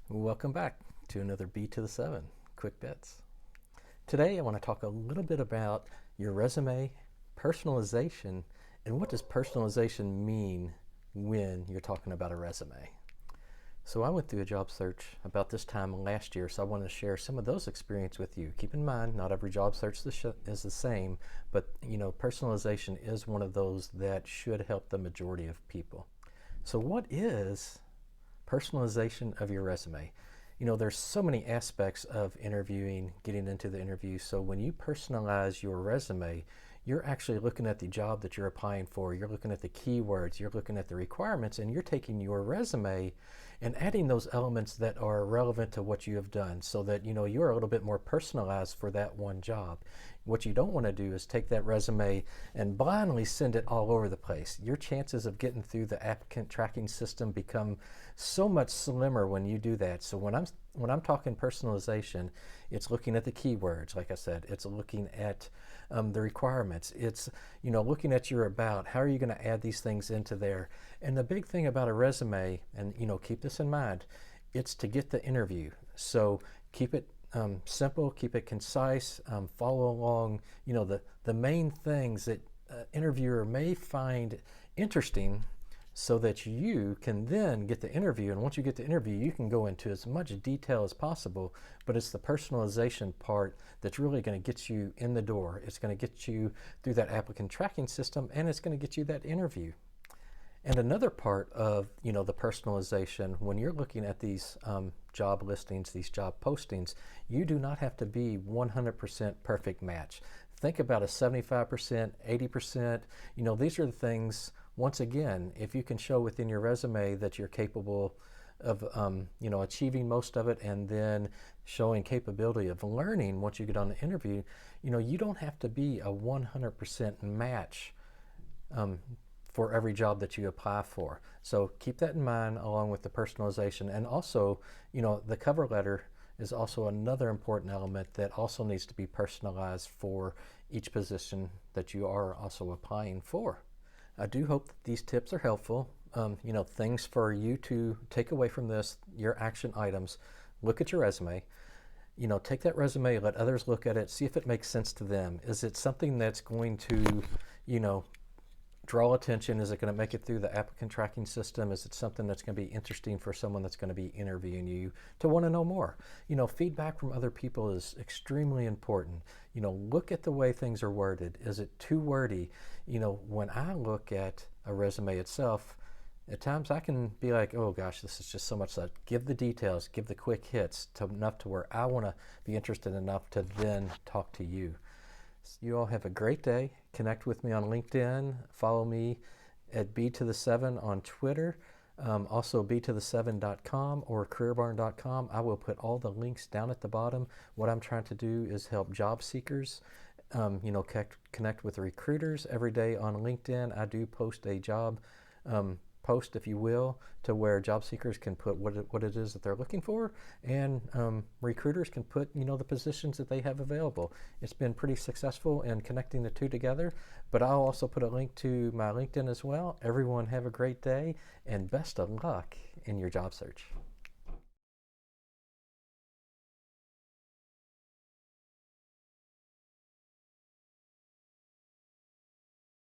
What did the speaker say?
Welcome back to another B to the 7 Quick Bits. Today I want to talk a little bit about your resume, personalization, and what does personalization mean when you're talking about a resume. So I went through a job search about this time last year, so I want to share some of those experiences with you. Keep in mind, not every job search is the same, but personalization is one of those that should help the majority of people. So what is personalization of your resume? There's so many aspects of interviewing, getting into the interview. So when you personalize your resume, you're actually looking at the job that you're applying for. You're looking at the keywords, you're looking at the requirements, and you're taking your resume and adding those elements that are relevant to what you have done so that you're a little bit more personalized for that one job. What you don't want to do is take that resume and blindly send it all over the place. Your chances of getting through the applicant tracking system become so much slimmer when you do that. So when I'm talking personalization, it's looking at the keywords, like I said. It's looking at the requirements. It's looking at your about. How are you going to add these things into there? And the big thing about a resume, and keep this in mind, it's to get the interview. So keep it simple, keep it concise, follow along, the main things that an interviewer may find interesting so that you can then get the interview. And once you get the interview, you can go into as much detail as possible, but it's the personalization part that's really going to get you in the door. It's going to get you through that applicant tracking system, and it's going to get you that interview. And another part of the personalization, when you're looking at these job listings, these job postings, you do not have to be 100% perfect match. Think about a 75%, 80%. These are the things, once again, if you can show within your resume that you're capable of achieving most of it, and then showing capability of learning once you get on the interview, you don't have to be a 100% match for every job that you apply for. So keep that in mind along with the personalization. And also, the cover letter is also another important element that also needs to be personalized for each position that you are also applying for. I do hope that these tips are helpful. Things for you to take away from this, your action items. Look at your resume. Take that resume, let others look at it, see if it makes sense to them. Is it something that's going to, draw attention? Is it going to make it through the applicant tracking system? Is it something that's going to be interesting for someone that's going to be interviewing you to want to know more? Feedback from other people is extremely important. Look at the way things are worded. Is it too wordy? When I look at a resume itself, at times I can be like, oh gosh, this is just so much that. Give the details, give the quick hits enough to where I want to be interested enough to then talk to you. You all have a great day. Connect with me on LinkedIn. Follow me at B to the 7 on Twitter. Also b7.com or careerbarn.com. I will put all the links down at the bottom. What I'm trying to do is help job seekers, connect with recruiters every day on LinkedIn. I do post a job post, if you will, to where job seekers can put what it is that they're looking for, and recruiters can put the positions that they have available. It's been pretty successful in connecting the two together, but I'll also put a link to my LinkedIn as well. Everyone have a great day, and best of luck in your job search.